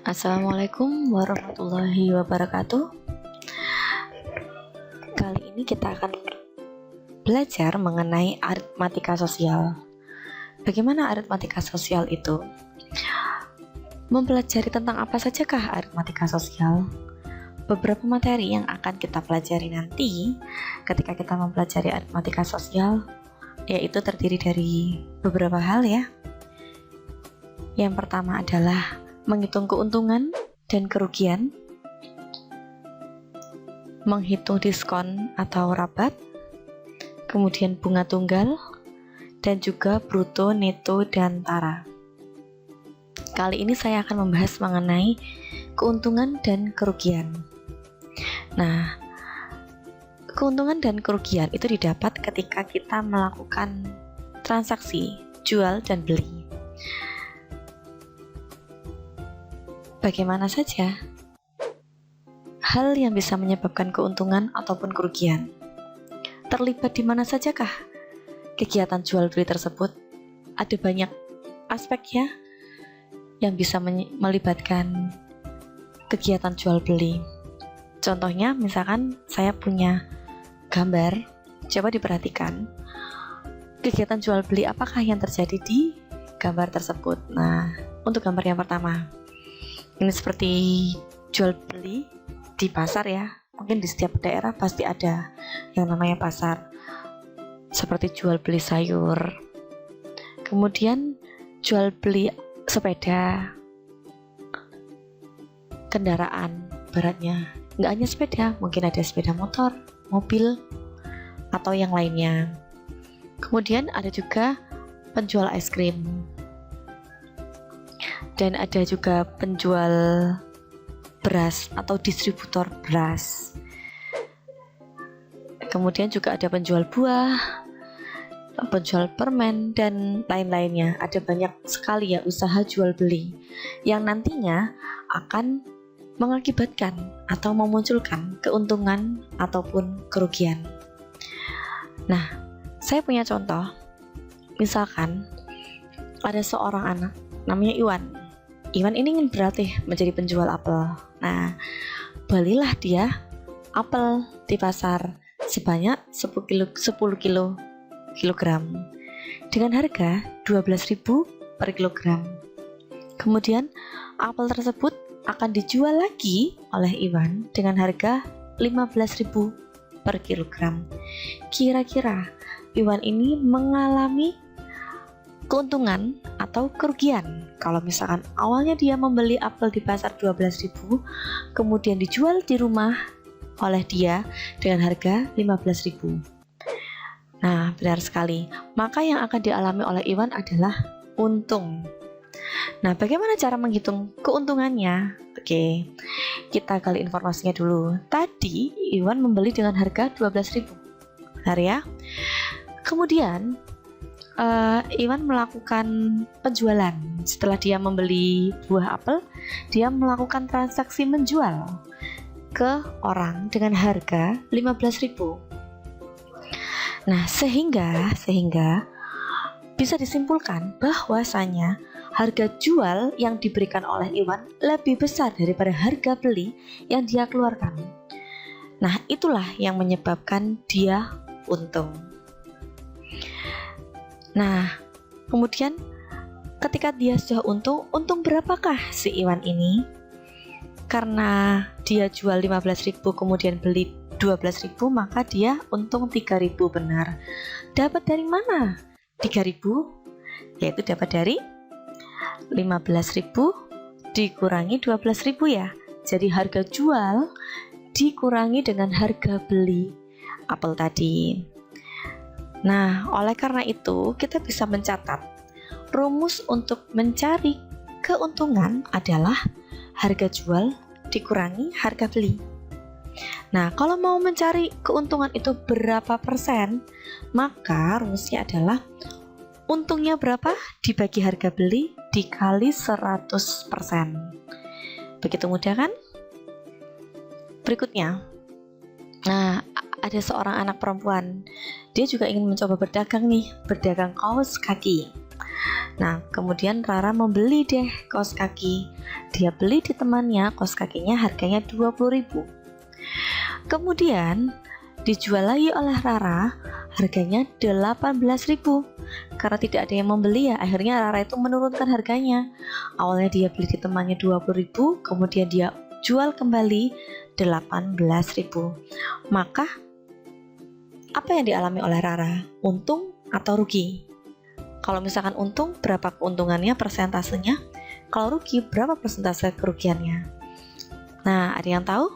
Assalamualaikum warahmatullahi wabarakatuh. Kali ini kita akan belajar mengenai aritmatika sosial. Bagaimana aritmatika sosial itu? Mempelajari tentang apa sajakah aritmatika sosial? Beberapa materi yang akan kita pelajari nanti ketika kita mempelajari aritmatika sosial, yaitu terdiri dari beberapa hal ya. Yang pertama adalah menghitung keuntungan dan kerugian, menghitung diskon atau rabat, kemudian bunga tunggal, dan juga bruto, neto, dan tara. Kali ini saya akan membahas mengenai keuntungan dan kerugian. Nah, keuntungan dan kerugian itu didapat ketika kita melakukan transaksi jual dan beli. Bagaimana saja hal yang bisa menyebabkan keuntungan ataupun kerugian? Terlibat di mana sajakah kegiatan jual beli tersebut? Ada banyak aspek ya yang bisa melibatkan kegiatan jual beli. Contohnya misalkan saya punya gambar, coba diperhatikan kegiatan jual beli apakah yang terjadi di gambar tersebut. Nah, untuk gambar yang pertama, ini seperti jual beli di pasar ya. Mungkin di setiap daerah pasti ada yang namanya pasar, seperti jual beli sayur, kemudian jual beli sepeda, kendaraan beratnya. Nggak hanya sepeda, mungkin ada sepeda motor, mobil, atau yang lainnya. Kemudian ada juga penjual es krim, dan ada juga penjual beras atau distributor beras. Kemudian juga ada penjual buah, penjual permen, dan lain-lainnya. Ada banyak sekali ya usaha jual beli yang nantinya akan mengakibatkan atau memunculkan keuntungan ataupun kerugian. Nah, saya punya contoh. Misalkan ada seorang anak namanya Iwan. Iwan ini ingin berlatih menjadi penjual apel. Nah, belilah dia apel di pasar sebanyak 10 kilogram dengan harga 12.000 per kilogram. Kemudian apel tersebut akan dijual lagi oleh Iwan dengan harga 15.000 per kilogram. Kira-kira Iwan ini mengalami keuntungan atau kerugian kalau misalkan awalnya dia membeli apel di pasar 12.000, kemudian dijual di rumah oleh dia dengan harga 15.000. Nah, benar sekali. Maka yang akan dialami oleh Iwan adalah untung. Nah, bagaimana cara menghitung keuntungannya? Oke, kita gali informasinya dulu. Tadi Iwan membeli dengan harga 12.000. Benar ya? Kemudian Iwan melakukan penjualan. Setelah dia membeli buah apel, dia melakukan transaksi menjual ke orang dengan harga 15.000. Nah, sehingga bisa disimpulkan bahwasanya harga jual yang diberikan oleh Iwan lebih besar daripada harga beli yang dia keluarkan. Nah, itulah yang menyebabkan dia untung. Nah, kemudian ketika dia sudah untung berapakah si Iwan ini? Karena dia jual 15.000 kemudian beli 12.000, maka dia untung 3.000, benar. Dapat dari mana 3.000? Yaitu dapat dari 15.000 dikurangi 12.000 ya. Jadi harga jual dikurangi dengan harga beli apel tadi. Nah, oleh karena itu kita bisa mencatat rumus untuk mencari keuntungan adalah harga jual dikurangi harga beli. Nah, kalau mau mencari keuntungan itu berapa persen, maka rumusnya adalah untungnya berapa dibagi harga beli dikali 100%. Begitu mudah kan? Berikutnya, nah, ada seorang anak perempuan. Dia juga ingin mencoba berdagang nih, berdagang kaos kaki. Nah, kemudian Rara membeli deh kaos kaki. Dia beli di temannya, kaos kakinya harganya 20.000. Kemudian dijual lagi oleh Rara, harganya 18.000. Karena tidak ada yang membeli ya, akhirnya Rara itu menurunkan harganya. Awalnya dia beli di temannya 20.000, kemudian dia jual kembali 18.000. Maka apa yang dialami oleh Rara? Untung atau rugi? Kalau misalkan untung, berapa keuntungannya persentasenya? Kalau rugi, berapa persentase kerugiannya? Nah, ada yang tahu?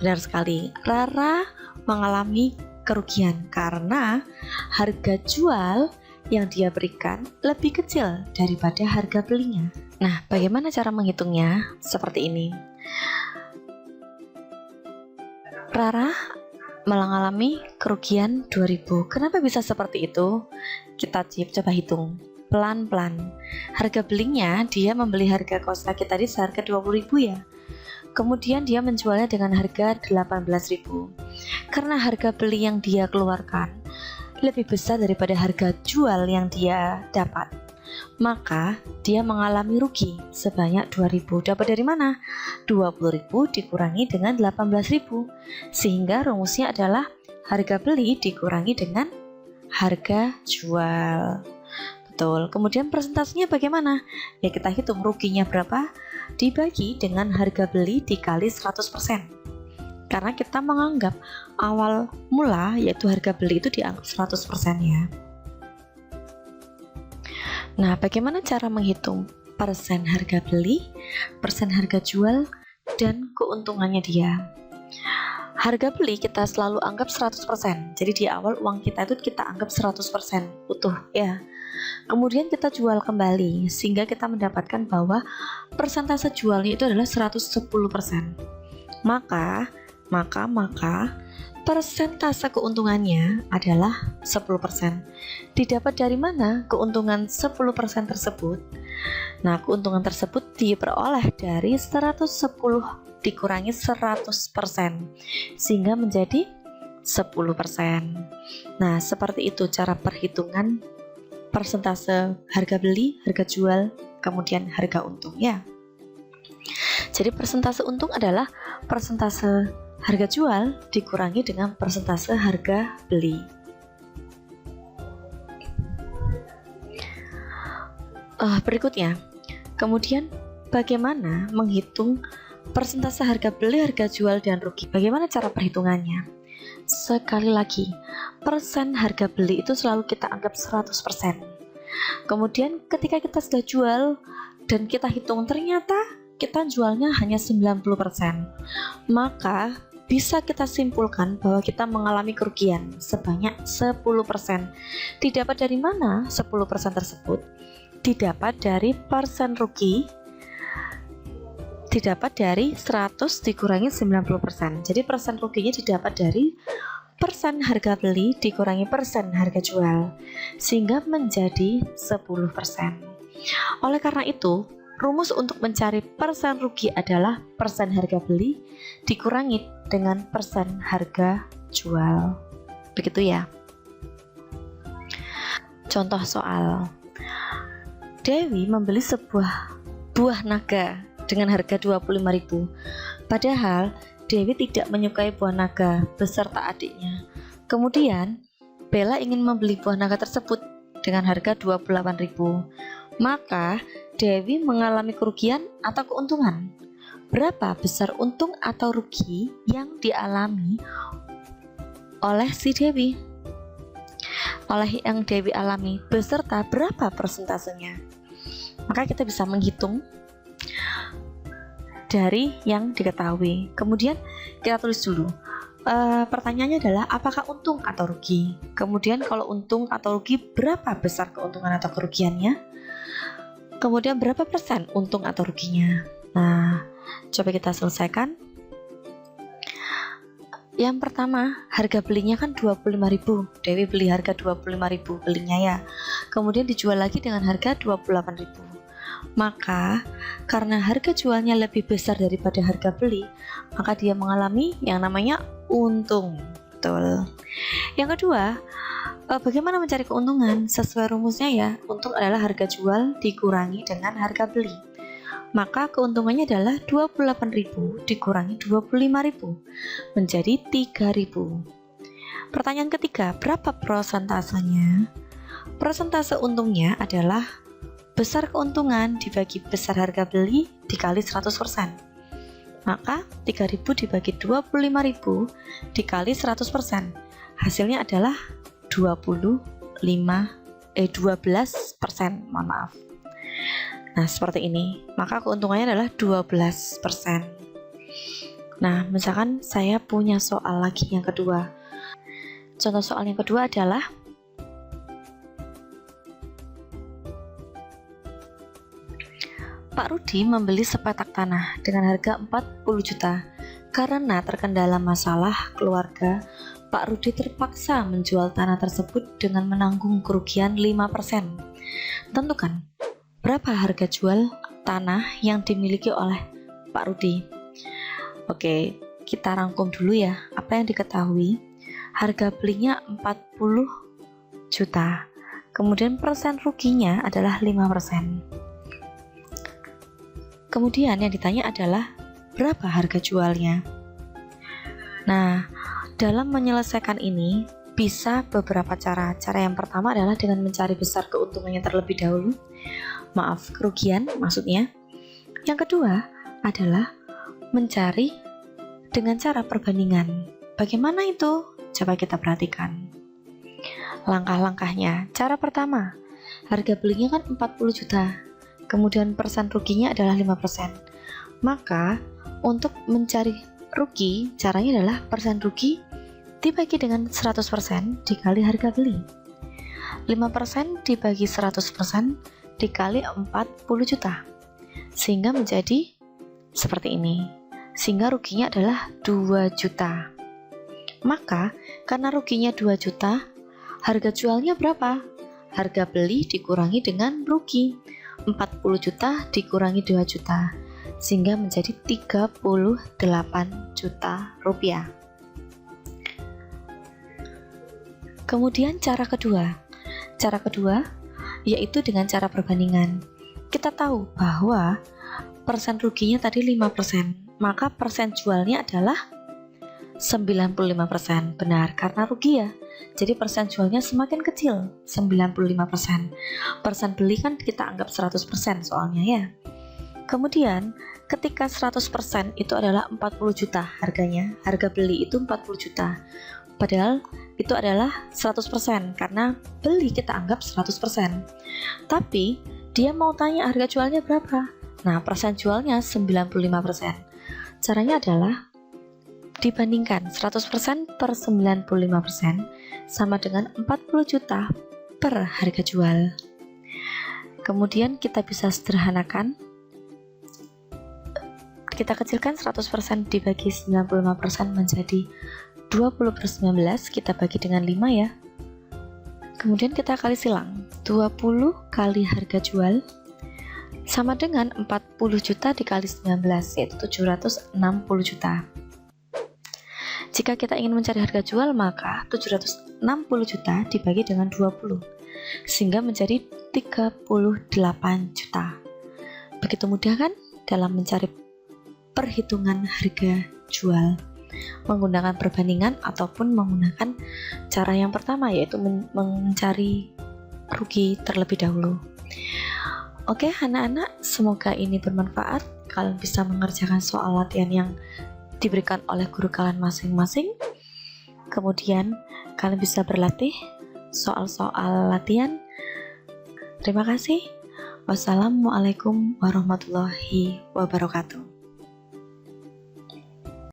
Benar sekali, Rara mengalami kerugian karena harga jual yang dia berikan lebih kecil daripada harga belinya. Nah, bagaimana cara menghitungnya? Seperti ini. Rara mengalami kerugian 2.000. Kenapa bisa seperti itu? Kita coba hitung pelan-pelan. Harga belinya, dia membeli harga kaos kaki tadi seharga 20.000 ya. Kemudian dia menjualnya dengan harga 18.000. Karena harga beli yang dia keluarkan lebih besar daripada harga jual yang dia dapat, maka dia mengalami rugi sebanyak 2.000. Dapat dari mana? 20.000 dikurangi dengan 18.000. Sehingga rumusnya adalah harga beli dikurangi dengan harga jual. Betul. Kemudian persentasenya bagaimana? Ya, kita hitung ruginya berapa dibagi dengan harga beli dikali 100%. Karena kita menganggap awal mula yaitu harga beli itu dianggap 100% ya. Nah, bagaimana cara menghitung persen harga beli, persen harga jual, dan keuntungannya dia? Harga beli kita selalu anggap 100%. Jadi di awal uang kita itu kita anggap 100% utuh ya. Kemudian kita jual kembali sehingga kita mendapatkan bahwa persentase jualnya itu adalah 110%. Maka persentase keuntungannya adalah 10%. Didapat dari mana keuntungan 10% tersebut? Nah, keuntungan tersebut diperoleh dari 110 dikurangi 100%, sehingga menjadi 10%. Nah, seperti itu cara perhitungan persentase harga beli, harga jual, kemudian harga untung ya. Jadi persentase untung adalah persentase harga jual dikurangi dengan persentase harga beli. Berikutnya, kemudian bagaimana menghitung persentase harga beli, harga jual, dan rugi? Bagaimana cara perhitungannya? Sekali lagi, persen harga beli itu selalu kita anggap 100%. Kemudian ketika kita sudah jual dan kita hitung ternyata kita jualnya hanya 90%, maka bisa kita simpulkan bahwa kita mengalami kerugian sebanyak 10%. Didapat dari mana 10% tersebut? Didapat dari persen rugi, didapat dari 100 dikurangi 90%. Jadi persen ruginya didapat dari persen harga beli dikurangi persen harga jual, sehingga menjadi 10%. Oleh karena itu, rumus untuk mencari persen rugi adalah persen harga beli dikurangi dengan persen harga jual. Begitu ya. Contoh soal. Dewi membeli sebuah buah naga dengan harga 25.000. Padahal Dewi tidak menyukai buah naga beserta adiknya. Kemudian Bella ingin membeli buah naga tersebut dengan harga 28.000. Maka Dewi mengalami kerugian atau keuntungan? Berapa besar untung atau rugi yang dialami oleh si Dewi? Oleh yang Dewi alami beserta berapa persentasenya? Maka kita bisa menghitung dari yang diketahui. Kemudian kita tulis dulu. Pertanyaannya adalah apakah untung atau rugi? Kemudian kalau untung atau rugi, berapa besar keuntungan atau kerugiannya? Kemudian berapa persen untung atau ruginya? Nah, coba kita selesaikan. Yang pertama, harga belinya kan 25.000. Dewi beli harga 25.000 belinya ya. Kemudian dijual lagi dengan harga 28.000. Maka karena harga jualnya lebih besar daripada harga beli, maka dia mengalami yang namanya untung. Betul. Yang kedua, Bagaimana mencari keuntungan? Sesuai rumusnya ya, untung adalah harga jual dikurangi dengan harga beli. Maka keuntungannya adalah 28.000 dikurangi 25.000 menjadi 3.000. Pertanyaan ketiga, berapa prosentasenya? Persentase untungnya adalah besar keuntungan dibagi besar harga beli dikali 100%. Maka 3.000 dibagi 25.000 dikali 100%. Hasilnya adalah 12%, mohon maaf. Nah, seperti ini. Maka keuntungannya adalah 12%. Nah, misalkan saya punya soal lagi yang kedua. Contoh soal yang kedua adalah Pak Rudi membeli sepetak tanah dengan harga 40 juta. Karena terkendala masalah keluarga, Pak Rudi terpaksa menjual tanah tersebut dengan menanggung kerugian 5%. Tentukan berapa harga jual tanah yang dimiliki oleh Pak Rudi. Oke, kita rangkum dulu ya. Apa yang diketahui? Harga belinya 40 juta. Kemudian persen ruginya adalah 5%. Kemudian yang ditanya adalah berapa harga jualnya. Nah, dalam menyelesaikan ini bisa beberapa cara. Cara yang pertama adalah dengan mencari besar keuntungannya terlebih dahulu. Maaf, kerugian maksudnya. Yang kedua adalah mencari dengan cara perbandingan. Bagaimana itu? Coba kita perhatikan. Langkah-langkahnya. Cara pertama, harga belinya kan 40 juta. Kemudian persen ruginya adalah 5%. Maka untuk mencari rugi, caranya adalah persen rugi dibagi dengan 100% dikali harga beli. 5% dibagi 100% dikali 40 juta. Sehingga menjadi seperti ini. Sehingga ruginya adalah 2 juta. Maka karena ruginya 2 juta, harga jualnya berapa? Harga beli dikurangi dengan rugi. 40 juta dikurangi 2 juta sehingga menjadi 38 juta rupiah. Kemudian cara kedua yaitu dengan cara perbandingan. Kita tahu bahwa persen ruginya tadi 5%, maka persen jualnya adalah 95%. Benar, karena rugi ya. Jadi persen jualnya semakin kecil, 95%. Persen beli kan kita anggap 100% soalnya ya. Kemudian ketika 100% itu adalah 40 juta harganya, harga beli itu 40 juta. Padahal itu adalah 100% karena beli kita anggap 100%. Tapi dia mau tanya harga jualnya berapa? Nah, persen jualnya 95%. Caranya adalah dibandingkan 100% per 95% sama dengan 40 juta per harga jual. Kemudian kita bisa sederhanakan. Kita kecilkan 100% dibagi 95% menjadi 20/19, kita bagi dengan 5 ya. Kemudian kita kali silang. 20 kali harga jual sama dengan 40 juta dikali 19, yaitu 760 juta. Jika kita ingin mencari harga jual, maka 760 juta dibagi dengan 20, sehingga menjadi 38 juta. Begitu mudah kan dalam mencari perhitungan harga jual, menggunakan perbandingan ataupun menggunakan cara yang pertama, yaitu mencari rugi terlebih dahulu. Oke anak-anak, semoga ini bermanfaat. Kalian bisa mengerjakan soal latihan yang diberikan oleh guru kalian masing-masing. Kemudian kalian bisa berlatih soal-soal latihan. Terima kasih. Wassalamualaikum warahmatullahi wabarakatuh.